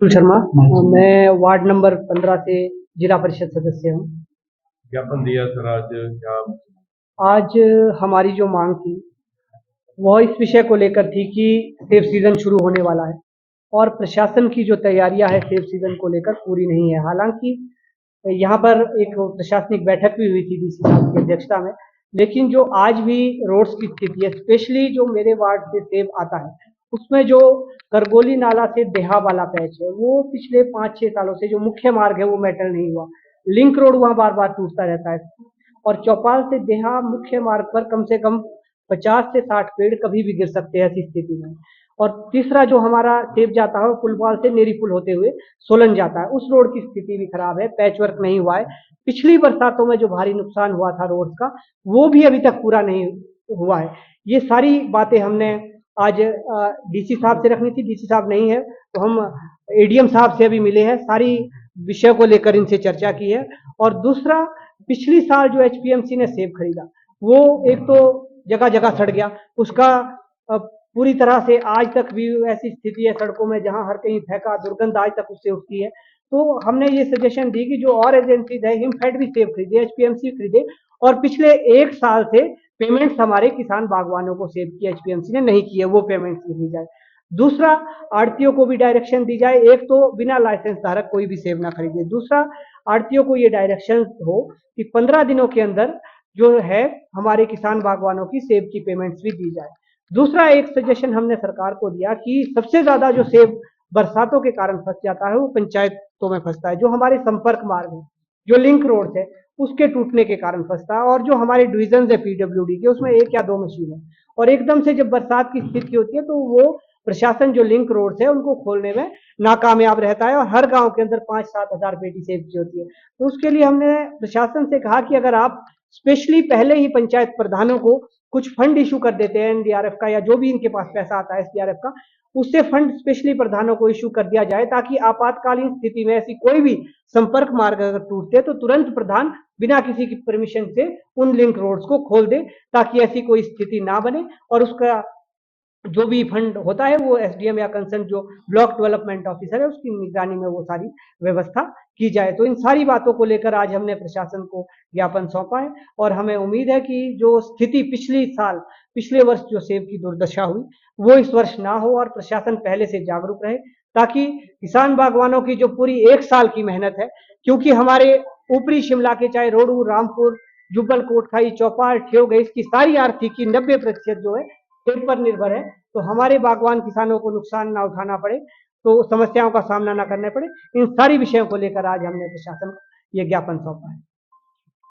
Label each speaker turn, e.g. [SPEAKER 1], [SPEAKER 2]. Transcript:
[SPEAKER 1] अतुल शर्मा। मैं ward number 15 से जिला परिषद सदस्य हूँ।
[SPEAKER 2] ज्ञापन दिया सर आज क्या?
[SPEAKER 1] आज हमारी जो मांग थी वह इस विषय को लेकर थी कि सेब सीजन शुरू होने वाला है और प्रशासन की जो तैयारियां है सेब सीजन को लेकर पूरी नहीं है। हालांकि यहाँ पर एक प्रशासनिक बैठक भी हुई थी डीसी साहब की अध्यक्षता में, लेकिन जो आज भी रोड्स की स्थिति है, स्पेशली जो मेरे वार्ड से सेब आता है उसमें जो करगोली नाला से देहा वाला पैच है वो पिछले 5-6 सालों से जो मुख्य मार्ग है वो मेटल नहीं हुआ। लिंक रोड वहाँ बार बार टूटता रहता है और चौपाल से देहा मुख्य मार्ग पर कम से कम 50 से 60 पेड़ कभी भी गिर सकते हैं ऐसी स्थिति में। और तीसरा जो हमारा सेब जाता है वो पुलवाल से नेरी पुल होते हुए सोलन जाता है, उस रोड की स्थिति भी खराब है, पैच वर्क नहीं हुआ है। पिछली बरसातों में जो भारी नुकसान हुआ था रोड का वो भी अभी तक पूरा नहीं हुआ है। ये सारी बातें हमने आज डीसी साहब से रखनी थी, डीसी साहब नहीं है तो हम एडीएम साहब से अभी मिले हैं, सारी विषय को लेकर इनसे चर्चा की है। और दूसरा, पिछली साल जो एचपीएमसी ने सेब खरीदा वो एक तो जगह जगह सड़ गया, उसका पूरी तरह से आज तक भी ऐसी स्थिति है सड़कों में जहां हर कहीं फेंका दुर्गंध आज तक उससे उठती है। तो हमने ये सजेशन दी कि जो और एजेंसी है हिमफेड भी सेब खरीदे, एचपीएमसी खरीदे और पिछले 1 साल से पेमेंट्स हमारे किसान बागवानों को सेब की एचपीएमसी ने नहीं की है, वो पेमेंट्स ली जाए। दूसरा, आड़तियों को भी डायरेक्शन दी जाए, एक तो बिना लाइसेंस धारक कोई भी सेब ना खरीदे। दूसरा, आड़तियों को ये डायरेक्शन हो कि 15 दिनों के अंदर जो है हमारे किसान बागवानों की सेब की पेमेंट्स भी दी जाए। दूसरा एक सजेशन हमने सरकार को दिया कि सबसे ज्यादा जो सेब बरसातों के कारण फंस जाता है वो पंचायतों में फंसता है, जो हमारे संपर्क मार्ग है, जो लिंक रोड है उसके टूटने के कारण फंसता है। और जो हमारे डिविजन है पीडब्ल्यूडी के उसमें 1 या 2 मशीन है और एकदम से जब बरसात की स्थिति होती है तो वो प्रशासन जो लिंक रोड है उनको खोलने में नाकामयाब रहता है और हर गांव के अंदर 5-7 हजार पेटी सेब की होती है। तो उसके लिए हमने प्रशासन से कहा कि अगर आप स्पेशली पहले ही पंचायत प्रधानों को कुछ फंड इशू कर देते हैं एनडीआरएफ का या जो भी इनके पास पैसा आता है एसडीआरएफ का, उससे फंड स्पेशली प्रधानों को इशू कर दिया जाए ताकि आपातकालीन स्थिति में ऐसी कोई भी संपर्क मार्ग अगर टूटते तो तुरंत प्रधान बिना किसी की परमिशन से उन लिंक रोड्स को खोल दे ताकि ऐसी कोई स्थिति ना बने और उसका जो भी फंड होता है वो एसडीएम या कंसर्न जो ब्लॉक डेवलपमेंट ऑफिसर है उसकी निगरानी में वो सारी व्यवस्था की जाए। तो इन सारी बातों को लेकर आज हमने प्रशासन को ज्ञापन सौंपा है और हमें उम्मीद है कि जो स्थिति पिछले वर्ष जो सेब की दुर्दशा हुई वो इस वर्ष ना हो और प्रशासन पहले से जागरूक रहे ताकि किसान बागवानों की जो पूरी 1 साल की मेहनत है, क्योंकि हमारे ऊपरी शिमला के चाहे रोडू, रामपुर, जुब्बल कोटखाई, चौपाल, ठियोग है, इसकी सारी आर्थिकी 90% जो है सेब पर निर्भर है। तो हमारे बागवान किसानों को नुकसान ना उठाना पड़े, तो समस्याओं का सामना ना करना पड़े, इन सारी विषयों को लेकर आज हमने प्रशासन को ये ज्ञापन सौंपा है।